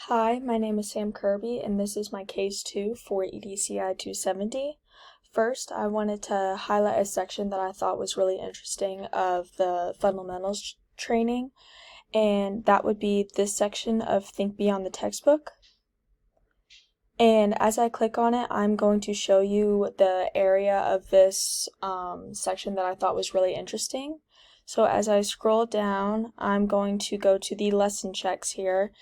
Hi, my name is Sam Kirby, and this is my Case 2 for EDCI 270. First, I wanted to highlight a section that I thought was really interesting of the fundamentals training, and that would be this section of Think Beyond the Textbook. And as I click on it, I'm going to show you the area of this section that I thought was really interesting. So as I scroll down, I'm going to go to the lesson checks here.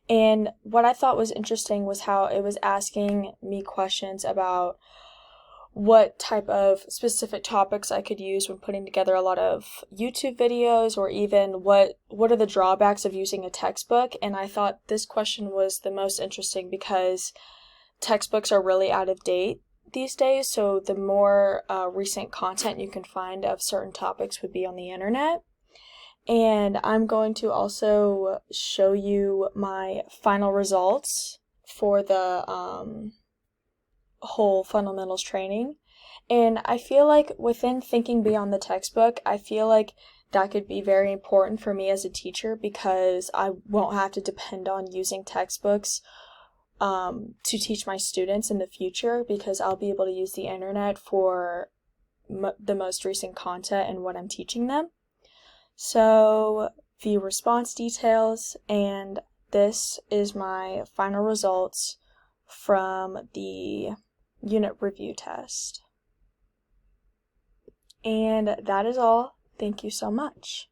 And what I thought was interesting was how it was asking me questions about what type of specific topics I could use when putting together a lot of YouTube videos, or even what are the drawbacks of using a textbook. And I thought this question was the most interesting because textbooks are really out of date these days, so the more recent content you can find of certain topics would be on the internet. And I'm going to also show you my final results for the whole fundamentals training. And I feel like within thinking beyond the textbook, I feel like that could be very important for me as a teacher because I won't have to depend on using textbooks to teach my students in the future, because I'll be able to use the internet for the most recent content and what I'm teaching them. So, view response details, and this is my final results from the unit review test. And that is all. Thank you so much.